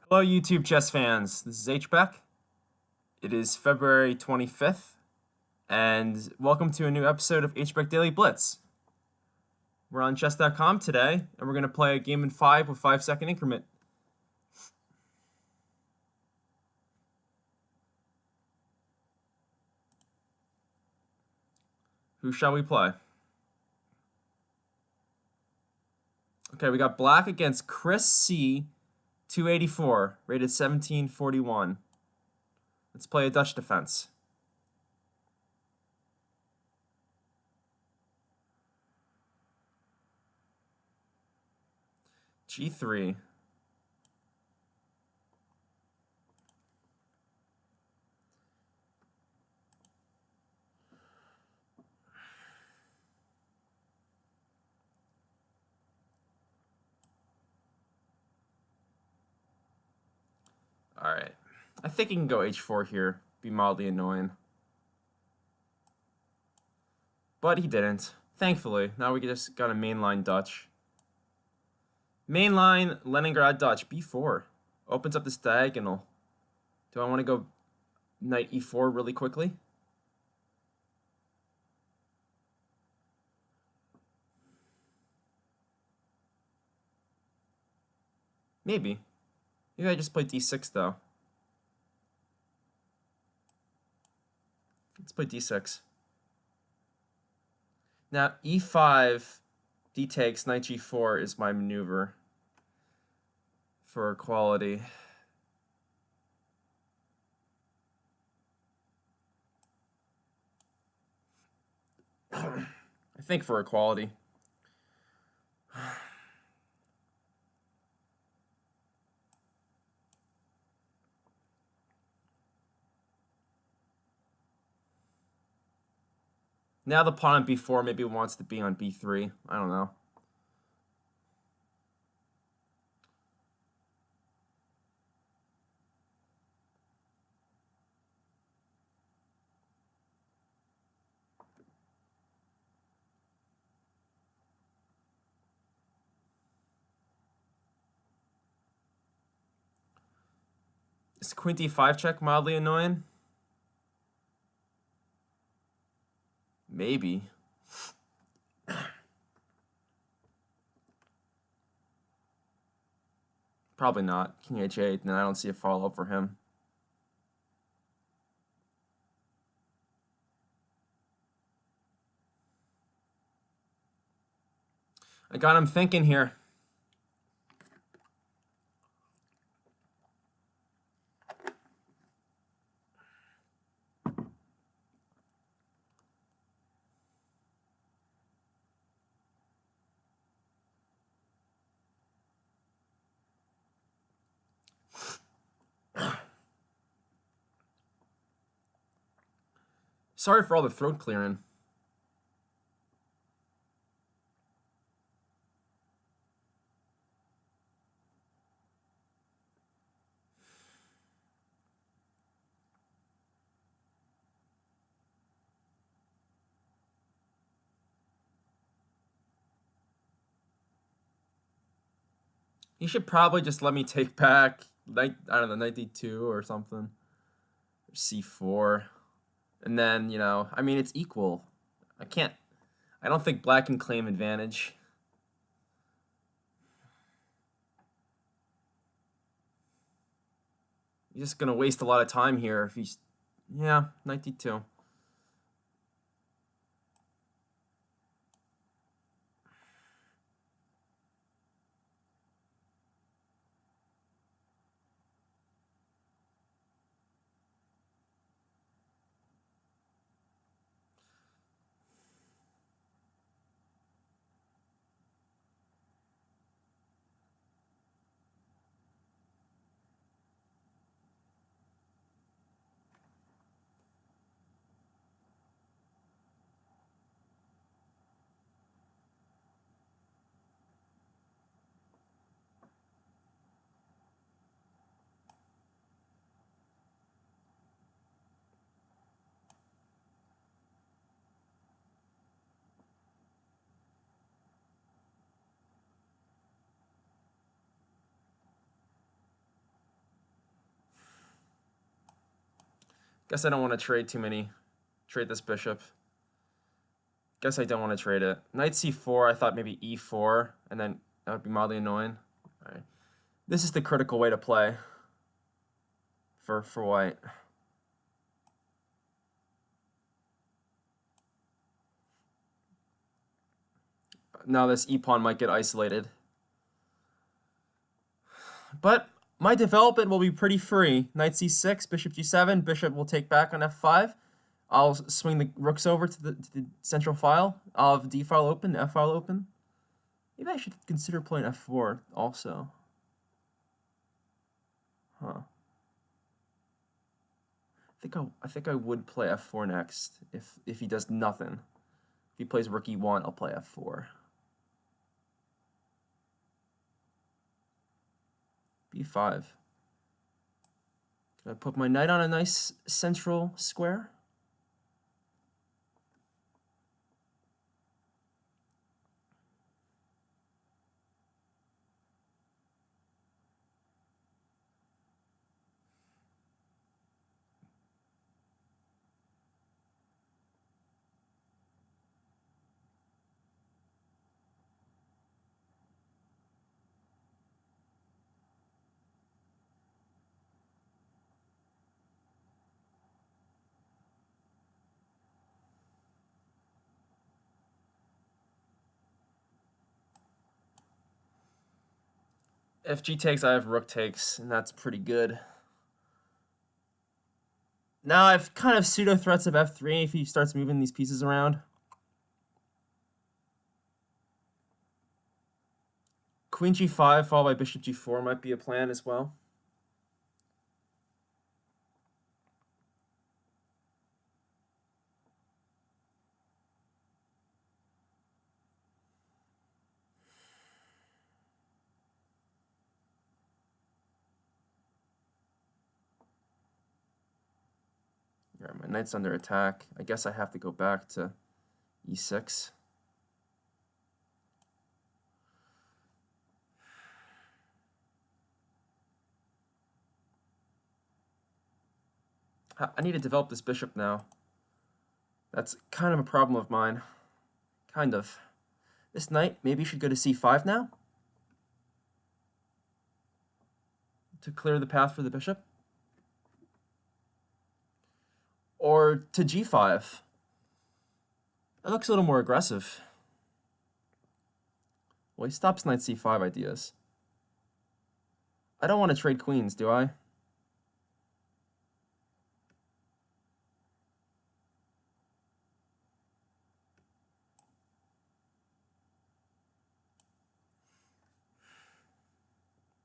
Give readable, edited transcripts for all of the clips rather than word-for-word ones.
Hello, YouTube chess fans. This is hbeck. It is February 25th, and welcome to a new episode of hbeck Daily Blitz. We're on chess.com today, and we're going to play a game in 5 with 5-second increment. Who shall we play? Okay, we got Black against Chris C. 284, rated 1741. Let's play a Dutch defense. G3. Alright. I think he can go h4 here. Be mildly annoying. But he didn't. Thankfully. Now we just got a mainline Dutch. Mainline Leningrad Dutch. b4. Opens up this diagonal. Do I want to go knight e4 really quickly? Maybe. Maybe I just play d6 though. Let's play d6. Now e5, d takes, knight g4 is my maneuver for equality. I think for equality. Now the pawn on b4 maybe wants to be on b3. I don't know. Is queen d5 check mildly annoying? Maybe. Probably not. King h8, and I don't see a follow-up for him. I got him thinking here. Sorry for all the throat clearing. You should probably just let me take back knight, I don't know, knight d2 or something. Or c4. And then, you know, I mean, it's equal. I don't think black can claim advantage. You're just going to waste a lot of time here if he's, yeah, knight d2. Guess I don't want to trade this bishop. Guess I don't want to trade it. Knight c4, I thought maybe e4, and then that would be mildly annoying. All right. This is the critical way to play for white. Now this e-pawn might get isolated. But my development will be pretty free. Knight c6, bishop g7, bishop will take back on f5. I'll swing the rooks over to the central file. I'll have d file open, f file open. Maybe I should consider playing f4 also. Huh. I think I would play f4 next if he does nothing. If he plays rook e1, I'll play f4. b5. Can I put my knight on a nice central square? If g takes, I have rook takes, and that's pretty good. Now I've kind of pseudo threats of f3 if he starts moving these pieces around. Queen g5 followed by bishop g4 might be a plan as well. Yeah, my knight's under attack. I guess I have to go back to e6. I need to develop this bishop now. That's kind of a problem of mine. Kind of. This knight maybe should go to c5 now? To clear the path for the bishop? Or to g5? That looks a little more aggressive. Well, he stops knight c5 ideas. I don't want to trade queens, do I?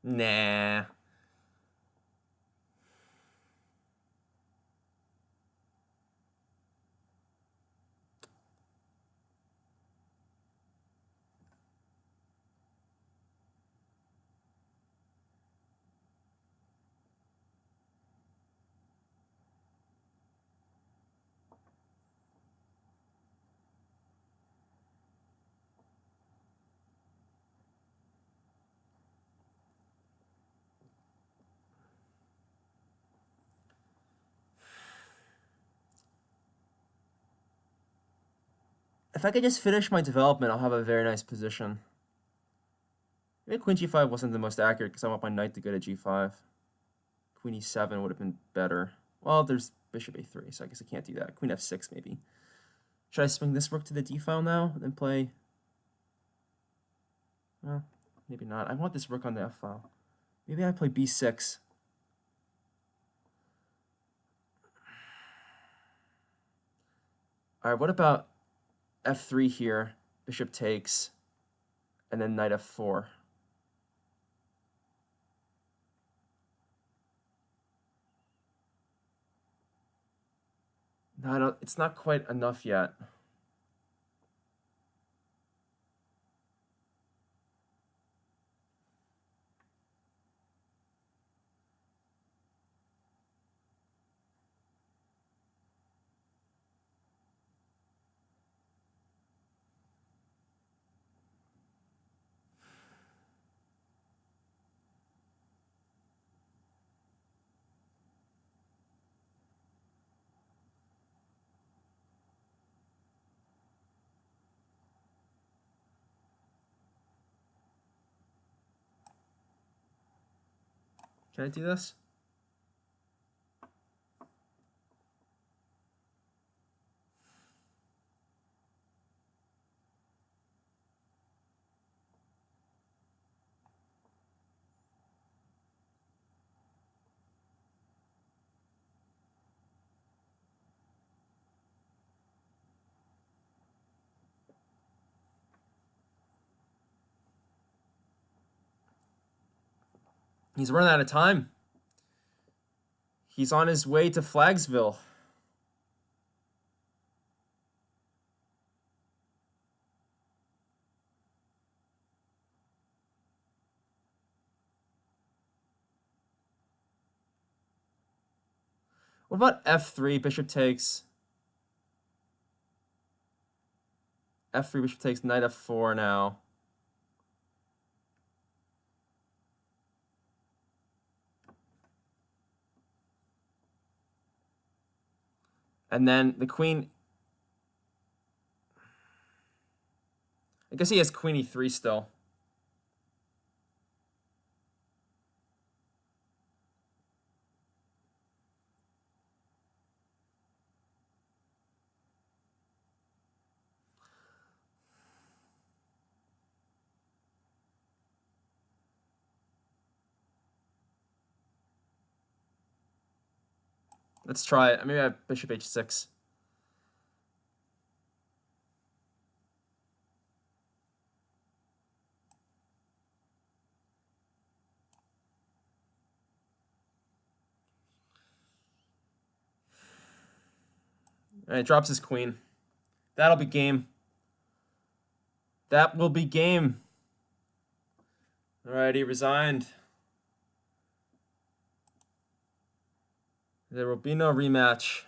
Nah. If I could just finish my development, I'll have a very nice position. Maybe queen g5 wasn't the most accurate because I want my knight to go to g5. Queen e7 would have been better. Well, there's bishop a3, so I guess I can't do that. Queen f6 maybe. Should I swing this rook to the d file now and then play? Well, maybe not. I want this rook on the f file. Maybe I play b6. All right, what about f3 here? Bishop takes, and then knight f4. No, it's not quite enough yet. Can I do this? He's running out of time. He's on his way to Flagsville. What about f3? Bishop takes. f3, bishop takes, knight f4 now. And then the queen. I guess he has queen e3 still. Let's try it. Maybe I have bishop h6. All right, drops his queen. That'll be game. That will be game. All right, he resigned. There will be no rematch,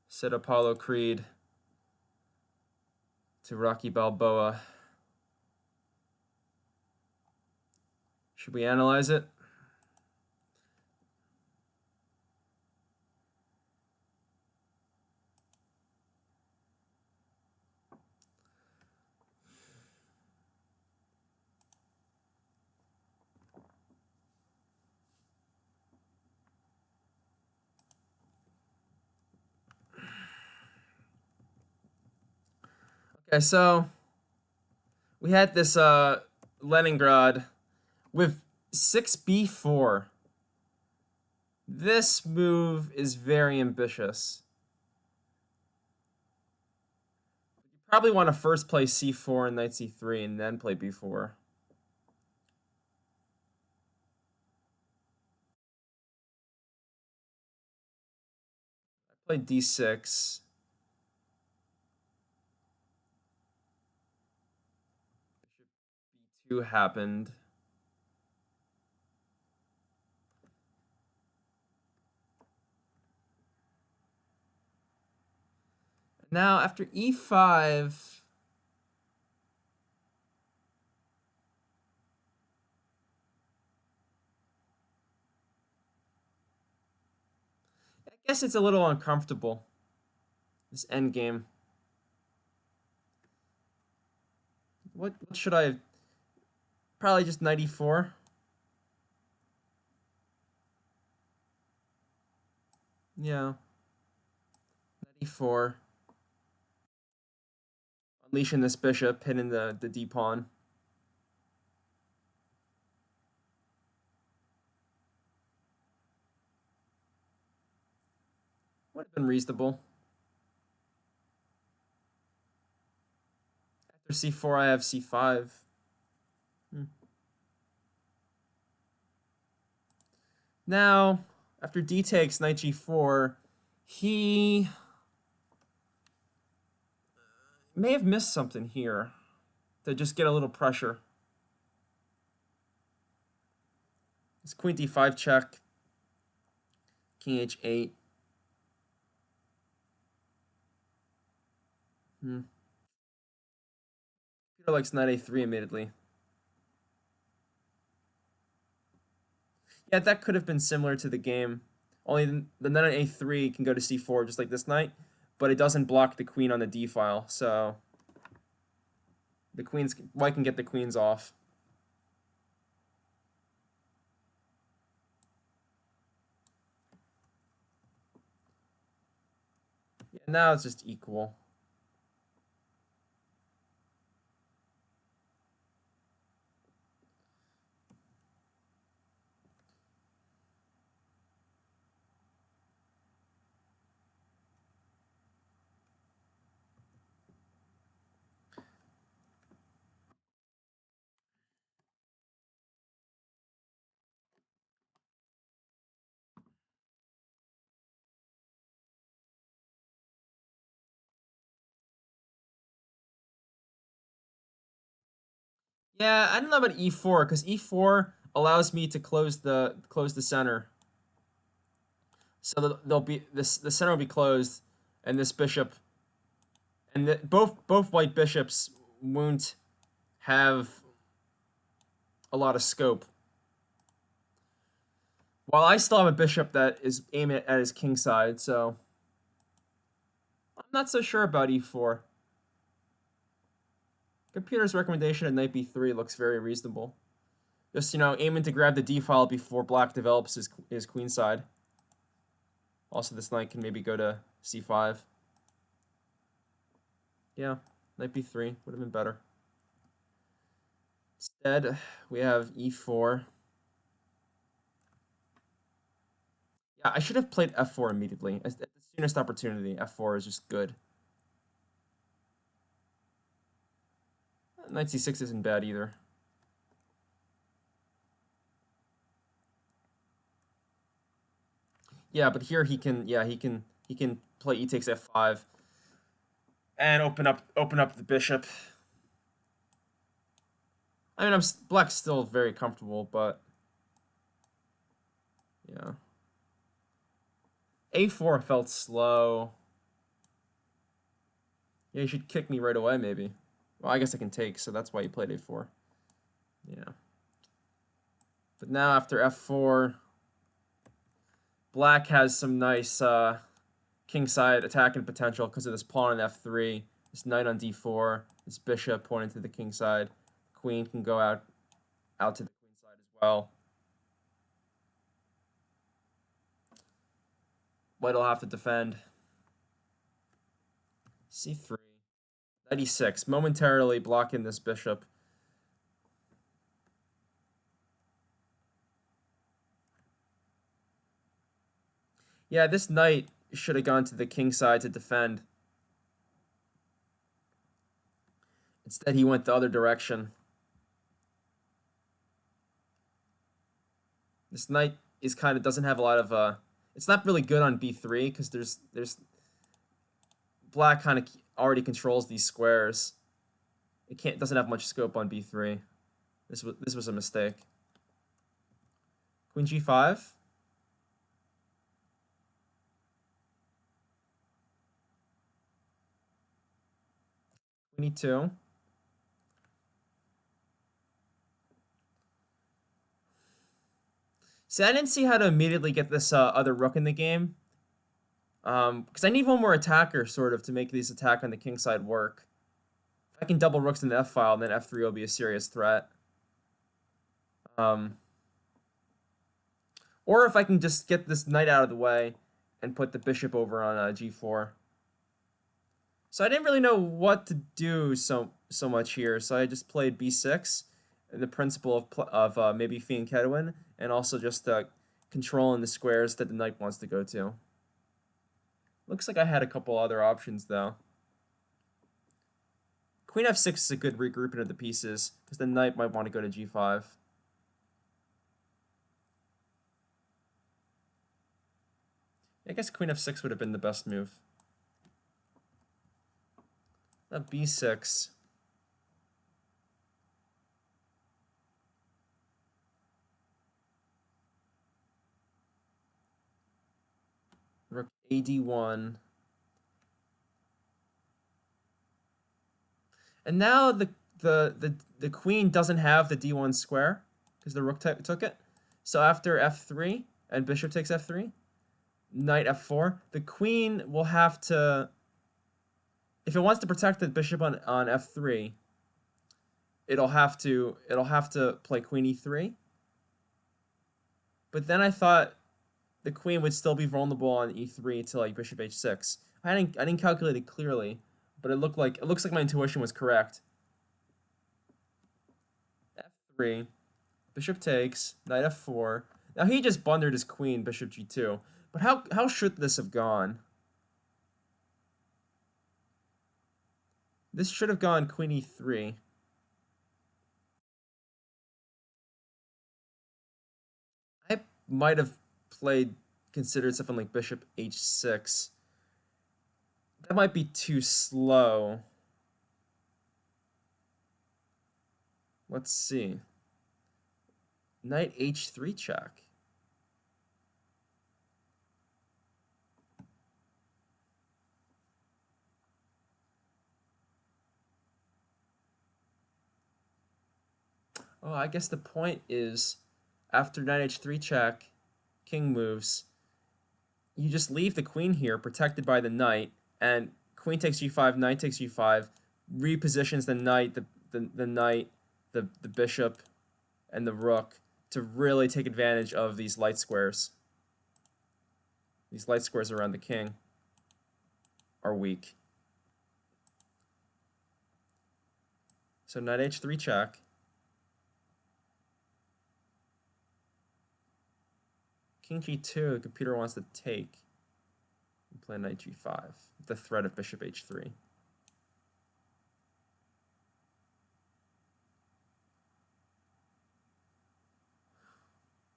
said Apollo Creed to Rocky Balboa. Should we analyze it? Okay, so we had this Leningrad with 6b4. This move is very ambitious. You probably want to first play c4 and knight c3 and then play b4. I played d6. Bishop b2 happened. Now, after e5, I guess it's a little uncomfortable, this endgame. What should I have? Probably just knight e4. Yeah. Knight e4. Unleashing this bishop, hitting the d pawn. Would have been reasonable. After c4, I have c5. Now, after d takes knight g4, he may have missed something here to just get a little pressure. It's queen d5 check, king h8. Peter likes knight a3 immediately. Yeah, that could have been similar to the game. Only the knight on a3 can go to c4 just like this knight, but it doesn't block the queen on the d file, so white can get the queens off. And now it's just equal. Yeah, I don't know about e4 because e4 allows me to close the center. So there'll be this the center will be closed, and this bishop and both white bishops won't have a lot of scope. While I still have a bishop that is aiming at his king side, so I'm not so sure about e4. Computer's recommendation at knight b3 looks very reasonable. Just, aiming to grab the d file before black develops his queen side. Also, this knight can maybe go to c5. Yeah, knight b3 would have been better. Instead, we have e4. Yeah, I should have played f4 immediately. At the soonest opportunity, f4 is just good. Knight c6 isn't bad either. Yeah, but here he can play e takes f5 and open up the bishop. I mean, black's still very comfortable, but yeah. a4 felt slow. Yeah, you should kick me right away, maybe. Well, I guess I can take, so that's why you played a4. Yeah. But now after f4, black has some nice kingside attacking potential because of this pawn on f3, this knight on d4, this bishop pointing to the king side. Queen can go out to the queen side as well. White will have to defend. c3. Knight e6, momentarily blocking this bishop. Yeah, this knight should have gone to the king side to defend. Instead, he went the other direction. This knight is kind of doesn't have a lot of it's not really good on b3 because there's black kind of already controls these squares. It doesn't have much scope on b3. This was a mistake. Queen g5. Queen e2. See, I didn't see how to immediately get this other rook in the game. Because I need one more attacker, sort of, to make this attack on the king side work. If I can double rooks in the f file, then f3 will be a serious threat. Or if I can just get this knight out of the way and put the bishop over on g4. So I didn't really know what to do so much here, so I just played b6, the principle of maybe Fian Kedwin, and also just controlling the squares that the knight wants to go to. Looks like I had a couple other options, though. Queen f6 is a good regrouping of the pieces, because the knight might want to go to g5. I guess queen f6 would have been the best move. Now b6. Rook ad1. And now the queen doesn't have the d1 square because the rook took it. So after f3 and bishop takes f3, knight f4, the queen will have to, if it wants to protect the bishop on f3, it'll have to play queen e3. But then I thought the queen would still be vulnerable on e3 to like bishop h6. I didn't calculate it clearly, but it looks like my intuition was correct. F3, bishop takes, knight f4. Now he just blundered his queen, bishop g2. But how should this have gone? This should have gone queen e3. I might have considered something like bishop h6. That might be too slow. Let's see. Knight h3 check. Oh, I guess the point is, after knight h3 check, king moves, you just leave the queen here protected by the knight, and queen takes g5, knight takes g5, repositions the knight, the bishop, and the rook to really take advantage of these light squares. These light squares around the king are weak. So knight h3 check. King g2, the computer wants to take. And play knight g5, with the threat of bishop h3.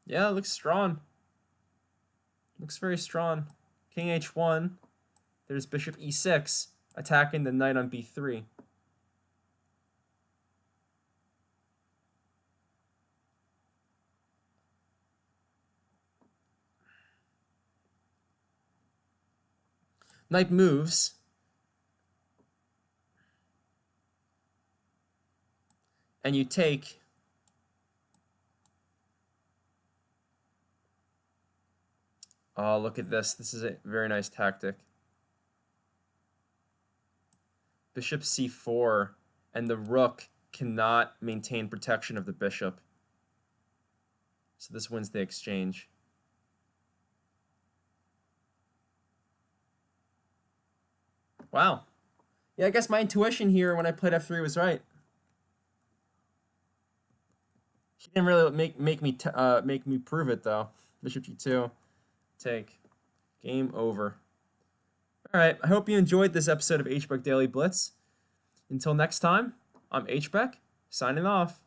Yeah, it looks strong. Looks very strong. King h1. There's bishop e6, attacking the knight on b3. Knight moves. And you take. Oh, look at this. This is a very nice tactic. Bishop c4, and the rook cannot maintain protection of the bishop. So this wins the exchange. Wow. Yeah, I guess my intuition here when I played f3 was right. He didn't really make me prove it though. Bishop g2, take. Game over. All right. I hope you enjoyed this episode of hbeck Daily Blitz. Until next time, I'm hbeck signing off.